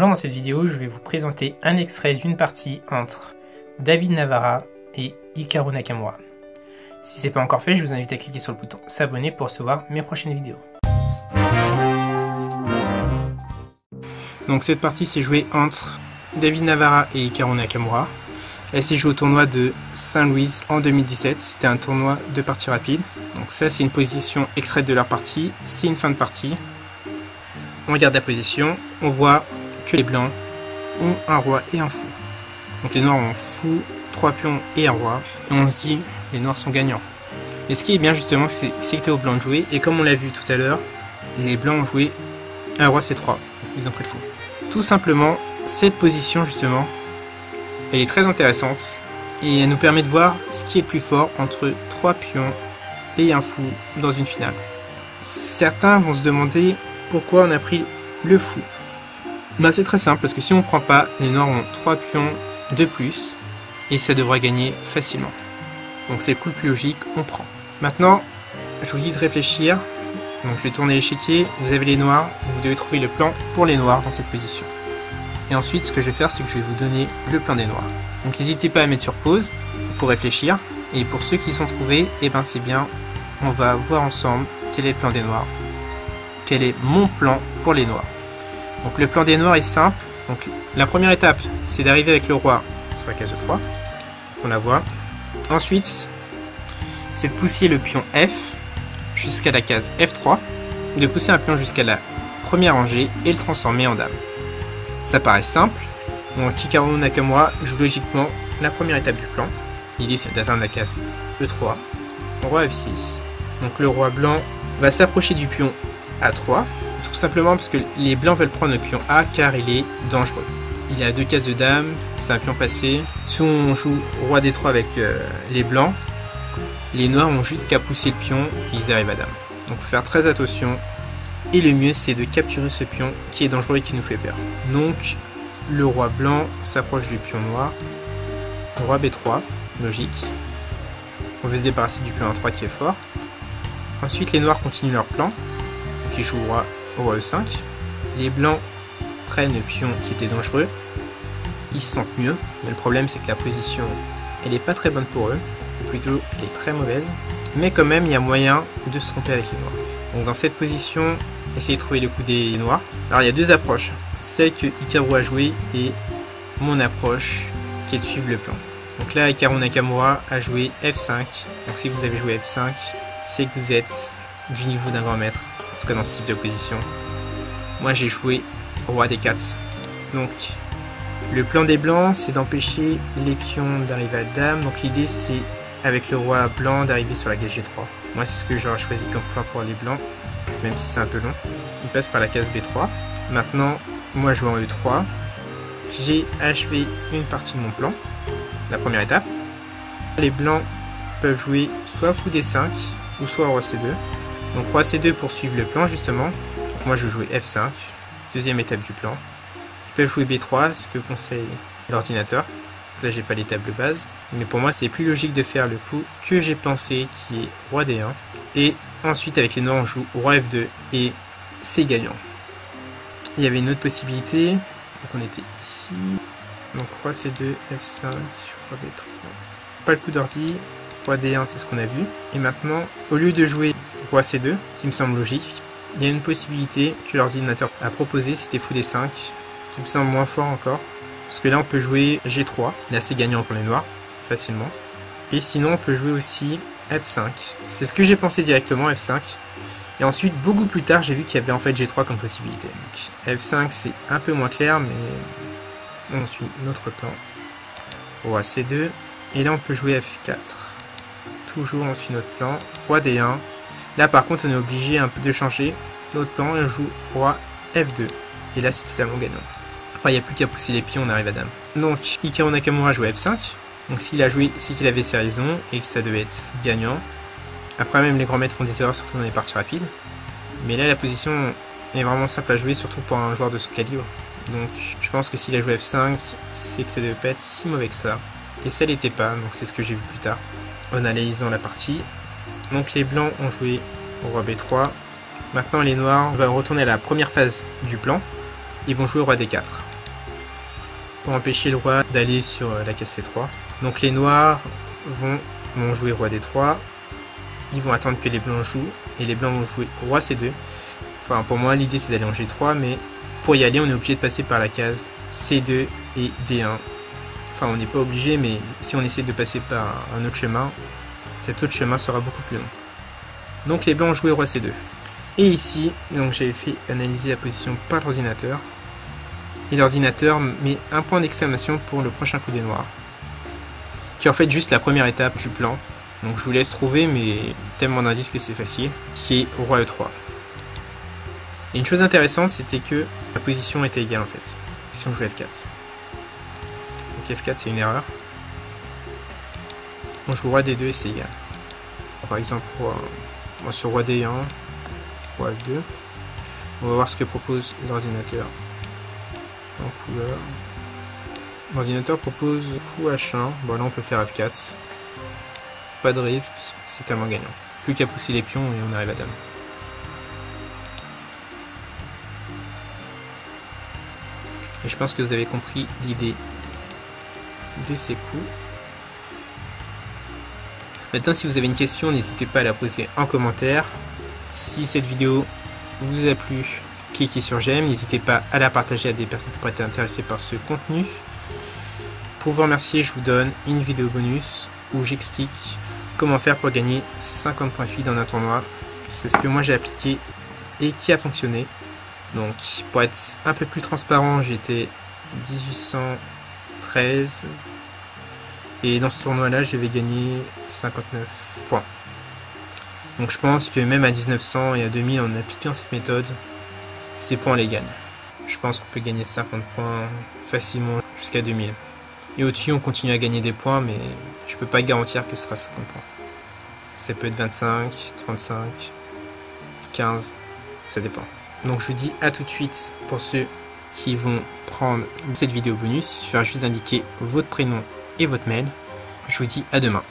Bonjour, dans cette vidéo, je vais vous présenter un extrait d'une partie entre David Navarra et Hikaru Nakamura. Si ce n'est pas encore fait, je vous invite à cliquer sur le bouton s'abonner pour recevoir mes prochaines vidéos. Donc cette partie s'est jouée entre David Navarra et Hikaru Nakamura. Elle s'est jouée au tournoi de Saint-Louis en 2017. C'était un tournoi de parties rapides. Donc ça, c'est une position extraite de leur partie. C'est une fin de partie. On regarde la position, on voit que les blancs ont un roi et un fou. Donc les noirs ont fou, 3 pions et un roi. Et on se dit, les noirs sont gagnants. Et ce qui est bien justement, c'est que c'était aux blancs de jouer. Et comme on l'a vu tout à l'heure, les blancs ont joué un roi C3. Ils ont pris le fou. Tout simplement, cette position justement, elle est très intéressante. Et elle nous permet de voir ce qui est le plus fort entre 3 pions et un fou dans une finale. Certains vont se demander pourquoi on a pris le fou. Bah, c'est très simple, parce que si on ne prend pas, les noirs ont 3 pions de plus, et ça devrait gagner facilement. Donc c'est le coup le plus logique, on prend. Maintenant, je vous dis de réfléchir. Donc je vais tourner l'échiquier, vous avez les noirs, vous devez trouver le plan pour les noirs dans cette position. Et ensuite, ce que je vais faire, c'est que je vais vous donner le plan des noirs. Donc n'hésitez pas à mettre sur pause pour réfléchir. Et pour ceux qui sont trouvés, eh ben c'est bien, on va voir ensemble quel est le plan des noirs. Quel est mon plan pour les noirs. Donc le plan des noirs est simple. Donc la première étape, c'est d'arriver avec le roi sur la case de 3. On la voit. Ensuite, c'est de pousser le pion F jusqu'à la case F3, de pousser un pion jusqu'à la première rangée et le transformer en dame. Ça paraît simple. Donc Hikaru Nakamura joue logiquement la première étape du plan. L'idée, c'est d'atteindre la case E3. Roi F6. Donc le roi blanc va s'approcher du pion A3, tout simplement parce que les blancs veulent prendre le pion A car il est dangereux. Il a 2 cases de dame, c'est un pion passé. Si on joue roi D3 avec les blancs, les noirs ont juste qu'à pousser le pion et ils arrivent à dame. Donc il faut faire très attention. Et le mieux, c'est de capturer ce pion qui est dangereux et qui nous fait peur. Donc le roi blanc s'approche du pion noir. Roi B3, logique. On veut se débarrasser du pion A3 qui est fort. Ensuite, les noirs continuent leur plan. Qui joue au roi E5. Les blancs prennent le pion qui était dangereux. Ils se sentent mieux. Mais le problème, c'est que la position, elle n'est pas très bonne pour eux. Ou plutôt, elle est très mauvaise. Mais quand même, il y a moyen de se tromper avec les noirs. Donc dans cette position, essayez de trouver le coup des noirs. Alors il y a 2 approches. Celle que Hikaru a jouée et mon approche qui est de suivre le plan. Donc là, Hikaru Nakamura a joué F5. Donc si vous avez joué F5, c'est que vous êtes du niveau d'un grand maître. En tout cas dans ce type de position. Moi j'ai joué roi D4. Donc le plan des blancs, c'est d'empêcher les pions d'arriver à dame. Donc l'idée, c'est avec le roi blanc d'arriver sur la case G3. Moi c'est ce que j'aurais choisi comme plan pour les blancs, même si c'est un peu long. Il passe par la case B3. Maintenant, moi je joue en E3. J'ai achevé une partie de mon plan, la première étape. Les blancs peuvent jouer soit fou D5 ou soit roi C2. Donc roi C2 pour suivre le plan justement. Donc moi je vais jouer F5, deuxième étape du plan. Ils peuvent jouer B3, ce que conseille l'ordinateur. Là j'ai pas l'étape de base, mais pour moi c'est plus logique de faire le coup que j'ai pensé, qui est roi D1. Et ensuite avec les noirs on joue roi F2 et c'est gagnant. Il y avait une autre possibilité, donc on était ici. Donc roi C2, F5, roi B3. Pas le coup d'ordi, roi D1 c'est ce qu'on a vu. Et maintenant, au lieu de jouer roi C2, qui me semble logique, il y a une possibilité que l'ordinateur a proposé, c'était fou D5, qui me semble moins fort encore. Parce que là on peut jouer G3, là c'est gagnant pour les noirs, facilement. Et sinon on peut jouer aussi F5. C'est ce que j'ai pensé directement, F5. Et ensuite, beaucoup plus tard, j'ai vu qu'il y avait en fait G3 comme possibilité. Donc, F5 c'est un peu moins clair, mais on suit notre plan. Roi C2. Et là on peut jouer F4. Toujours on suit notre plan. Roi D1. Là par contre on est obligé un peu de changer notre plan et on joue roi F2. Et là c'est totalement gagnant. Enfin, il n'y a plus qu'à pousser les pions, on arrive à dame. Donc Hikaru Nakamura joue F5. Donc s'il a joué, c'est qu'il avait ses raisons et que ça devait être gagnant. Après même les grands maîtres font des erreurs, surtout dans les parties rapides. Mais là la position est vraiment simple à jouer, surtout pour un joueur de ce calibre. Donc je pense que s'il a joué F5, c'est que ça devait pas être si mauvais que ça. Et ça l'était pas, donc c'est ce que j'ai vu plus tard en analysant la partie. Donc les blancs ont joué au roi B3. Maintenant les noirs, on va retourner à la première phase du plan. Ils vont jouer au roi D4. pour empêcher le roi d'aller sur la case C3. Donc les noirs vont jouer roi D3, ils vont attendre que les blancs jouent, et les blancs vont jouer roi C2. Enfin pour moi l'idée c'est d'aller en G3, mais pour y aller on est obligé de passer par la case C2 et D1. Enfin on n'est pas obligé, mais si on essaie de passer par un autre chemin, cet autre chemin sera beaucoup plus long. Donc les blancs ont joué roi C2. Et ici, donc j'avais fait analyser la position par l'ordinateur. Et l'ordinateur met un point d'exclamation pour le prochain coup des noirs. Qui est en fait juste la première étape du plan. Donc je vous laisse trouver, mais tellement d'indices que c'est facile. Qui est roi E3. Et une chose intéressante, c'était que la position était égale en fait. Si on joue F4. Donc F4 c'est une erreur. On joue roi D2 et c'est égal. Par exemple, sur roi D1, roi F2. On va voir ce que propose l'ordinateur en couleur. L'ordinateur propose fou H1. Bon là on peut faire F4. Pas de risque, c'est tellement gagnant. Plus qu'à pousser les pions et on arrive à dame. Et je pense que vous avez compris l'idée de ces coups. Maintenant, si vous avez une question, n'hésitez pas à la poser en commentaire. Si cette vidéo vous a plu, cliquez sur j'aime. N'hésitez pas à la partager à des personnes qui pourraient être intéressées par ce contenu. Pour vous remercier, je vous donne une vidéo bonus où j'explique comment faire pour gagner 50 points FI dans un tournoi. C'est ce que moi j'ai appliqué et qui a fonctionné. Donc, pour être un peu plus transparent, j'étais 1813. Et dans ce tournoi-là, j'avais gagné 59 points. Donc je pense que même à 1900 et à 2000, en appliquant cette méthode, ces points on les gagne. Je pense qu'on peut gagner 50 points facilement jusqu'à 2000. Et au-dessus, on continue à gagner des points, mais je peux pas garantir que ce sera 50 points. Ça peut être 25, 35, 15, ça dépend. Donc je vous dis à tout de suite pour ceux qui vont prendre cette vidéo bonus. Il suffira juste d'indiquer votre prénom et votre mail. Je vous dis à demain.